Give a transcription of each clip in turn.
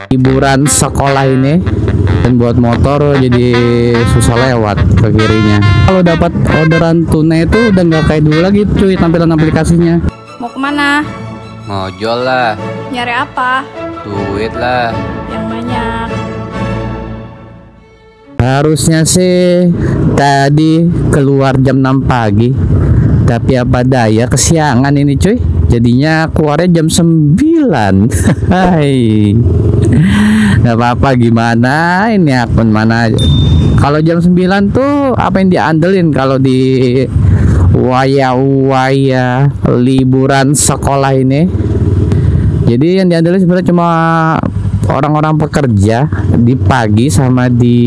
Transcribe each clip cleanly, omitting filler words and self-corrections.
liburan sekolah ini, dan buat motor jadi susah lewat ke kirinya. Kalau dapat orderan tunai itu udah nggak kayak dulu lagi cuy tampilan aplikasinya. Mau kemana? Ngojol lah. Nyari apa? Duit lah. Yang banyak. Harusnya sih tadi keluar jam 6 pagi, tapi apa daya kesiangan ini cuy. Jadinya keluarnya jam 9. Hai. Gak apa-apa, gimana ini akun mana aja. Kalau jam 9 tuh apa yang diandelin kalau di waya-waya liburan sekolah ini. Jadi yang diandelin sebenarnya cuma orang-orang pekerja di pagi sama di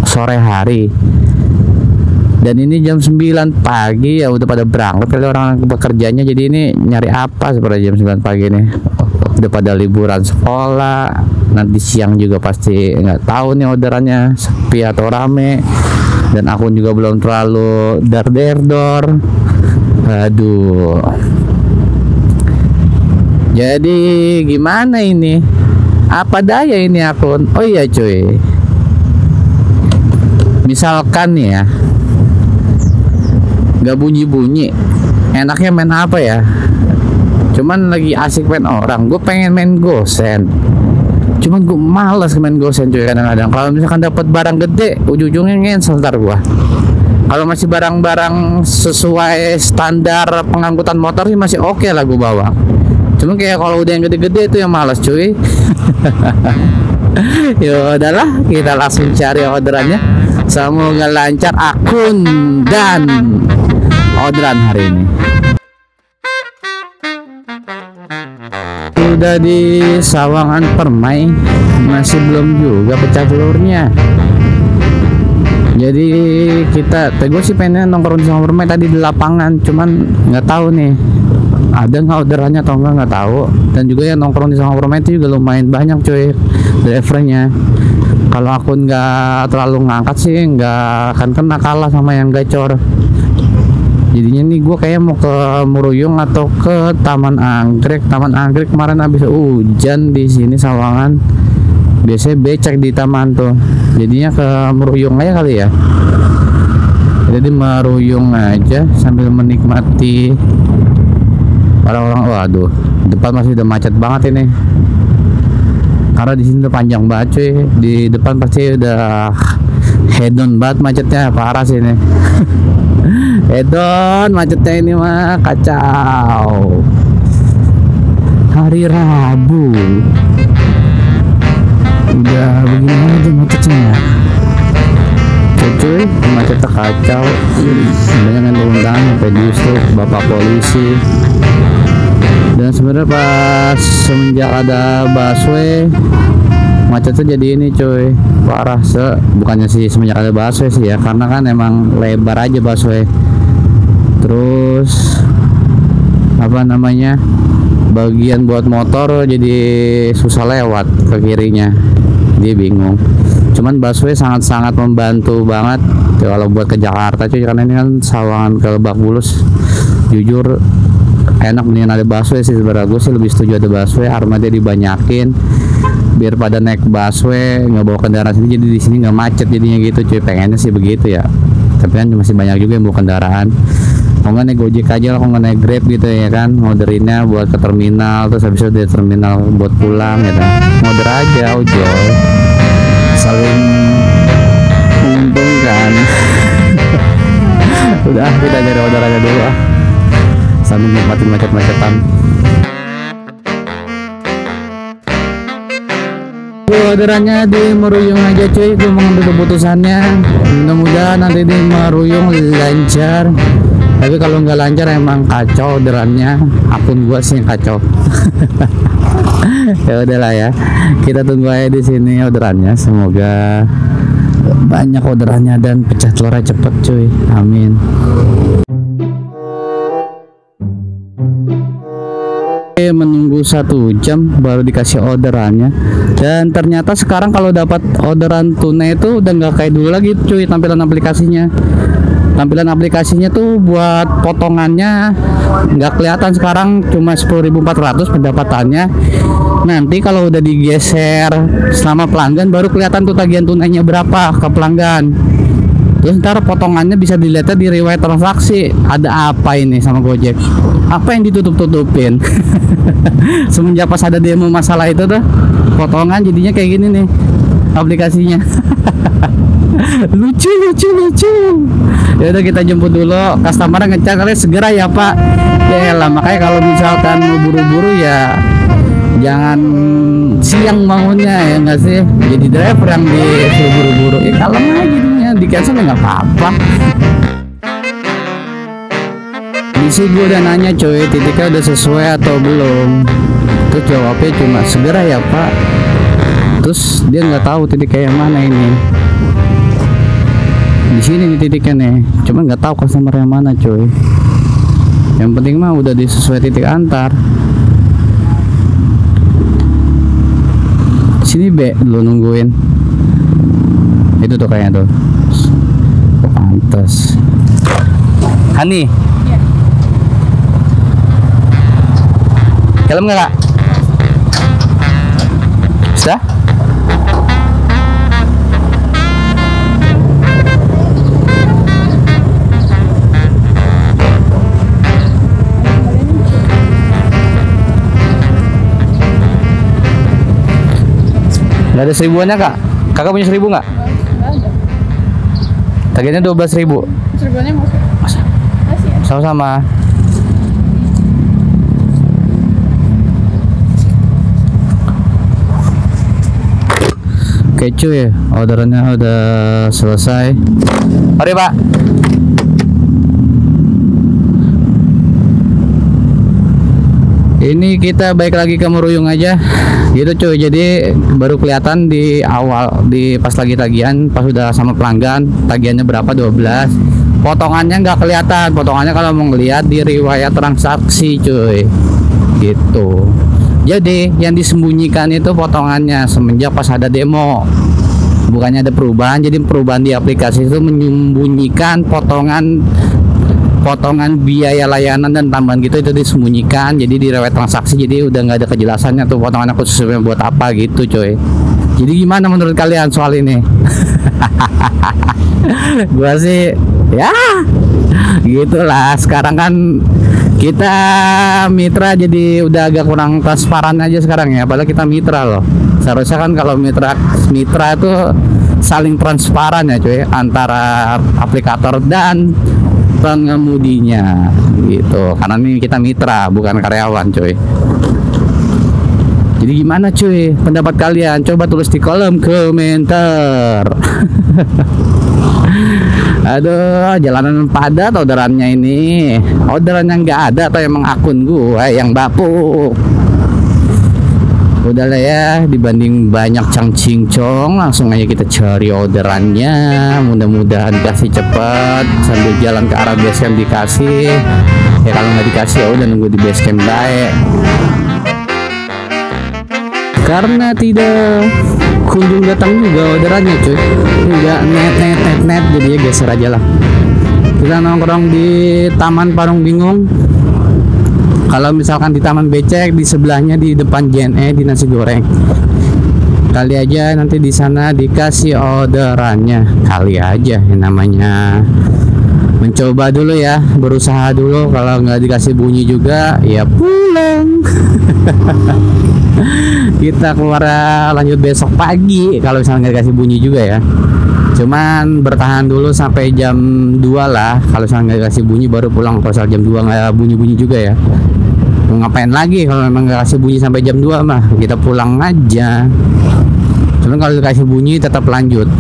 sore hari. Dan ini jam 9 pagi ya udah pada berangkat kali orang bekerjanya. Jadi ini nyari apa sebenarnya jam 9 pagi nih? Udah pada liburan sekolah. Nanti siang juga pasti nggak tahu nih orderannya sepi atau rame. Dan akun juga belum terlalu dar-der-dor. Aduh. Jadi gimana ini? Apa daya ini akun? Oh iya cuy. Misalkan nih ya, nggak bunyi-bunyi, enaknya main apa ya? Cuman lagi asik main orang, gue pengen main gosen. Cuman gue malas main gosen cuy kadang-kadang. Kalau misalkan dapat barang gede, ujung-ujungnya ngensel ntar gue. Kalau masih barang-barang sesuai standar pengangkutan motor sih masih oke lah gue bawa. Cuman kayak kalau udah yang gede-gede itu yang malas cuy. Ya udahlah, kita langsung cari orderannya. Semoga lancar akun dan orderan hari ini. Udah di Sawangan Permai, masih belum juga pecah telurnya. Jadi gue sih pengen nongkrong di Sawangan Permai tadi di lapangan, cuman nggak tahu nih ada nggak orderannya atau nggak tahu. Dan juga yang nongkrong di Sawangan Permai itu juga lumayan banyak cuy drivernya. Kalau akun nggak terlalu ngangkat sih nggak akan kena, kalah sama yang gacor. Jadinya nih gue kayak mau ke Muruyung atau ke Taman Anggrek. Taman Anggrek kemarin habis hujan di sini Sawangan. Biasanya becek di taman tuh. Jadinya ke Muruyung aja kali ya. Jadi Muruyung aja sambil menikmati orang-orang. Waduh, depan masih udah macet banget ini. Karena di sini udah panjang banget cuy. Di depan pasti udah hedon banget macetnya, parah sih ini. Hedon macetnya ini mah kacau. Hari Rabu udah begini aja macetnya. Cuy, macetnya kacau. Banyak yang diundang sampai justru bapak polisi. Dan sebenarnya pas semenjak ada busway macetnya jadi ini cuy, parah. Bukannya sih semenjak ada busway sih ya, karena kan emang lebar aja busway. Terus apa namanya, bagian buat motor jadi susah lewat ke kirinya, dia bingung. Cuman busway sangat-sangat membantu banget kalau buat ke Jakarta cuy, karena ini kan Sawangan ke Lebak Bulus. Jujur enak mendingan ada busway sih sebenarnya. Gue sih lebih setuju ada busway, armada dibanyakin biar pada naik busway nggak bawa kendaraan sini, jadi di sini nggak macet jadinya gitu cuy. Pengennya sih begitu ya, tapi kan masih banyak juga yang bawa kendaraan. Mau nggak naik Gojek aja lah, kalau nggak naik Grab gitu ya kan, ngorderinnya buat ke terminal, terus habis itu dari terminal buat pulang gitu. Ngorder aja ojol, saling menguntungkan. Udah, kita cari order aja dulu ah, sambil nikmatin macet-macetan. Orderannya di Muruyung aja cuy, gue mengambil keputusannya. Mudah-mudahan nanti di Muruyung lancar. Tapi kalau nggak lancar emang kacau orderannya, akun gua sih yang kacau. Ya udahlah ya, kita tunggu aja di sini orderannya. Semoga banyak orderannya dan pecah telurnya cepet cuy, amin. Menunggu 1 jam baru dikasih orderannya, dan ternyata sekarang kalau dapat orderan tunai itu udah nggak kayak dulu lagi cuy tampilan aplikasinya. tampilan aplikasinya tuh buat potongannya nggak kelihatan. Sekarang cuma 10.400 pendapatannya. Nanti kalau udah digeser selama pelanggan baru kelihatan tuh tagihan tunainya berapa ke pelanggan. Terus ntar potongannya bisa dilihatnya di riwayat transaksi. Ada apa ini sama Gojek? Apa yang ditutup-tutupin? Semenjak pas ada demo masalah itu tuh, potongan jadinya kayak gini nih aplikasinya. lucu. Ya udah kita jemput dulu, customer ngecek kali segera ya Pak. Ya lah, makanya kalau misalkan mau buru-buru ya jangan siang bangunnya, ya nggak sih? Jadi driver yang disuruh buru-buru, ya kalem aja jadinya, di cancel nggak apa-apa. Di sini gue udah nanya coy, titiknya udah sesuai atau belum. Terus jawabnya cuma segera ya Pak. Terus dia nggak tahu titiknya yang mana ini. Di sini nih titiknya nih, cuma nggak tahu customer yang mana coy. Yang penting mah udah disesuai titik antar. Sini B lu nungguin. Itu tuh kayaknya tuh. Pantes. Hani. Iya. Kalem nggak Kak? Sudah? Gak ada seribuannya Kak? Kakak punya 1.000 nggak? Tagihannya 12.000. Serbannya masuk. Masa? Masih ya? Sama-sama. Oke cuy, orderannya udah selesai. Mari Pak. Ini kita balik lagi ke Meruyung aja gitu cuy. Jadi baru kelihatan di awal, di pas lagi tagihan, pas udah sama pelanggan tagihannya berapa, 12. Potongannya nggak kelihatan. Potongannya kalau mau ngeliat di riwayat transaksi cuy gitu. Jadi yang disembunyikan itu potongannya semenjak pas ada demo, bukannya ada perubahan. Jadi perubahan di aplikasi itu menyembunyikan potongan biaya layanan dan tambahan gitu, itu disembunyikan. Jadi di riwayat transaksi, jadi udah nggak ada kejelasannya tuh potongannya khususnya buat apa gitu coy. Jadi gimana menurut kalian soal ini? Gua sih ya gitulah. Sekarang kan kita mitra jadi udah agak kurang transparan aja sekarang ya, padahal kita mitra loh. Seharusnya kan kalau mitra itu saling transparan ya cuy, antara aplikator dan pengemudinya gitu. Karena ini kita mitra bukan karyawan cuy. Jadi gimana cuy pendapat kalian? Coba tulis di kolom komentar. Aduh, jalanan padat orderannya ini. Orderannya nggak ada atau emang akun gua yang bapuk? Udahlah ya, dibanding banyak cang-cincong, langsung aja kita cari orderannya. Mudah-mudahan dikasih cepat sambil jalan ke arah base camp dikasih. Ya kalau nggak dikasih ya udah nunggu di base camp baik. Karena tidak kunjung datang juga orderannya cuy, nggak net, jadi ya geser aja lah. Kita nongkrong di Taman Parung Bingung. Kalau misalkan di Taman Becek, di sebelahnya di depan JNE di nasi goreng. Kali aja nanti di sana dikasih orderannya. Kali aja, yang namanya mencoba dulu ya, berusaha dulu. Kalau nggak dikasih bunyi juga ya pulang. Kita keluar lanjut besok pagi kalau misalnya nggak dikasih bunyi juga ya. Cuman bertahan dulu sampai jam 2 lah. Kalau misalnya nggak dikasih bunyi baru pulang. Kalau jam 2 nggak bunyi-bunyi juga ya, mau ngapain lagi? Kalau memang nggak kasih bunyi sampai jam 2 mah kita pulang aja. Cuman kalau dikasih bunyi tetap lanjut.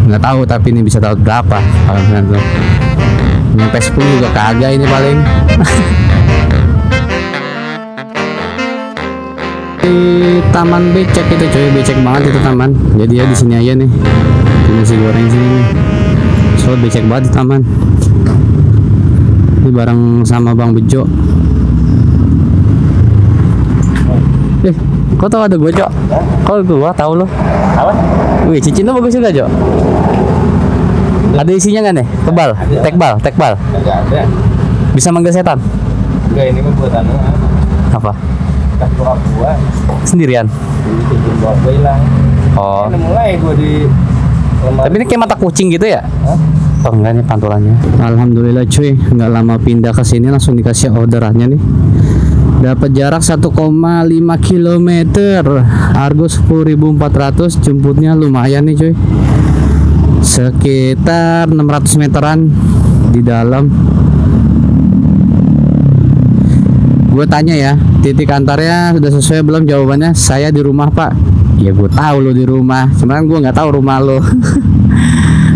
Nggak tahu tapi ini bisa tahu berapa. Kalau misalnya nyampe 10 juga kagak ini paling. Di Taman Becek itu coy, becek banget itu taman. Jadi ya di sini aja nih, di nasi goreng sini nih. So becek banget di taman. Ini bareng sama Bang Bejo. Kok tau ada gua Cok? Kok gua tahu lo? Apa? Wih, cincin lo bagus juga Cok. Ada isinya nggak nih? Tebal, tekbal. Enggak ada. Bisa manggil setan? Enggak, ini mah buat anu Apa? kas bokap gua. Sendirian? Dibikin bokap gua hilang. Oh. Ini mulai gua di lemari. Tapi ini kayak mata kucing gitu ya? Hah? Oh enggak nih pantulannya. Alhamdulillah cuy, nggak lama pindah ke sini langsung dikasih orderannya nih. Dapat jarak 1,5 km. Argo 10.400, jemputnya lumayan nih cuy. Sekitar 600 meteran di dalam. Gue tanya ya, titik antarnya sudah sesuai belum? Jawabannya, saya di rumah pak. Ya gue tahu lo di rumah, cuman gue nggak tahu rumah lo.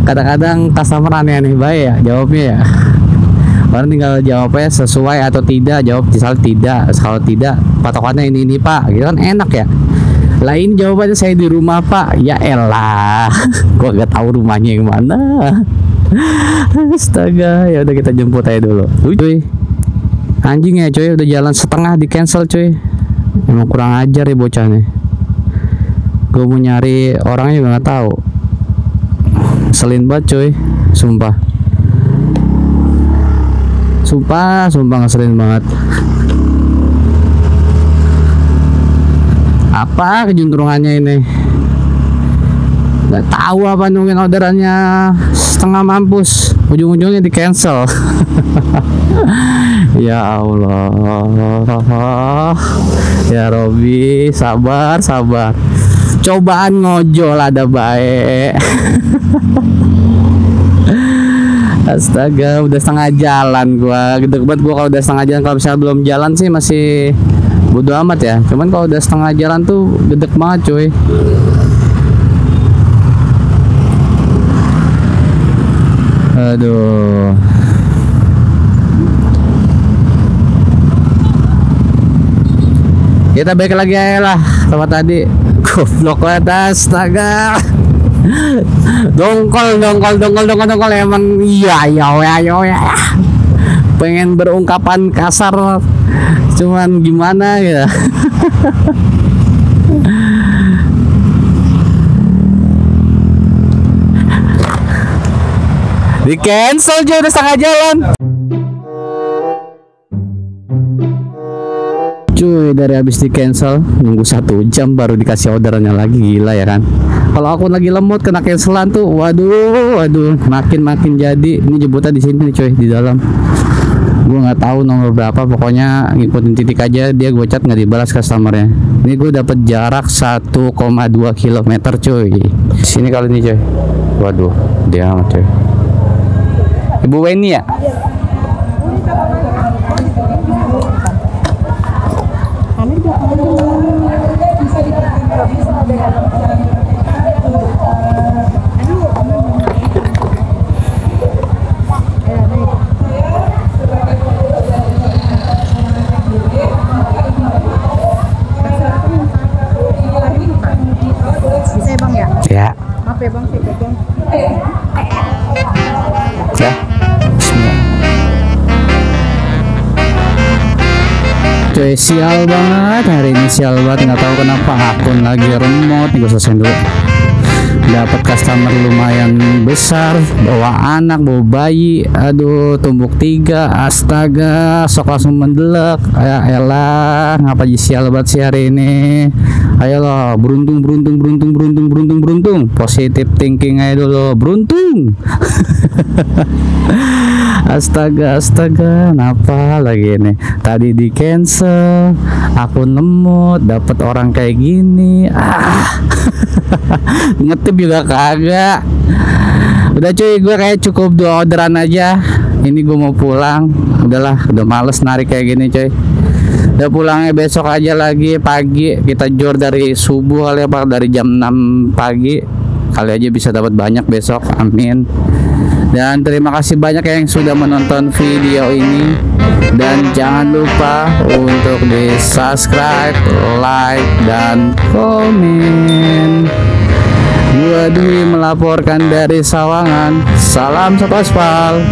Kadang-kadang customer aneh-aneh baik ya jawabnya ya. Orang tinggal jawabnya sesuai atau tidak, jawab misal tidak, kalau tidak patokannya ini pak, gitu kan enak ya. Lain jawabannya saya di rumah pak, ya elah, gua gak tahu rumahnya yang mana. Astaga, ya udah kita jemput aja dulu. Cuy, anjing ya cuy, udah jalan setengah di cancel cuy. Emang kurang ajar ya bocah nih. Gue mau nyari orangnya juga nggak tahu. Selin banget cuy, sumpah ngeselin banget. Apa kejuntrungannya ini? Nggak tahu apa nungguin orderannya setengah mampus, ujung-ujungnya di cancel. Ya Allah, ya Robi, sabar. Cobaan ngojol ada baik. Astaga, udah setengah jalan gua. Gede banget gua kalau udah setengah jalan. Kalau misalnya belum jalan sih masih bodo amat ya. Cuman kalau udah setengah jalan tuh gede banget cuy. Aduh. Kita balik lagi aja lah tempat tadi. Goblok banget, astaga. Dongkol emang iya ya. Pengen berungkapan kasar cuman gimana ya. Di cancel aja udah setengah jalan. Cuy, dari habis di cancel nunggu 1 jam baru dikasih orderannya lagi, gila ya kan. Kalau aku lagi lemot kena cancelan tuh, waduh, makin jadi. Ini jemputnya di sini cuy, di dalam. Gue nggak tahu nomor berapa, pokoknya ngikutin titik aja. Dia gue chat nggak dibalas customernya. Ini gue dapet jarak 1,2 km cuy. Sini kali ini cuy. Waduh, dia amat cuy. Ibu Weni ya? Bisa ya bang ya? Ya. Maaf ya bang, saya pegang. Ya. Bismillah. Cuy, sial banget hari ini, sial banget, nggak tahu kenapa akun lagi remote. Nih gue selesaiin dulu. Dapat customer lumayan besar, bawa anak, bawa bayi, aduh tumbuk 3, astaga, sok langsung mendelek. Ya elah, ngapa jadi sial banget sih hari ini. Ayolah, beruntung, positive thinking aja dulu, beruntung. Astaga, kenapa lagi ini? Tadi di cancel, aku nemut, dapat orang kayak gini. Ngetip juga kagak. Udah cuy, gue kayak cukup 2 orderan aja. Ini gue mau pulang. Udahlah, udah males narik kayak gini cuy. Udah pulangnya besok aja lagi pagi. Kita jor dari subuh kali apa, dari jam 6 pagi. Kali aja bisa dapat banyak besok, amin. Dan terima kasih banyak yang sudah menonton video ini. Dan jangan lupa untuk di subscribe, like, dan komen. Gua Dwi melaporkan dari Sawangan. Salam satu aspal.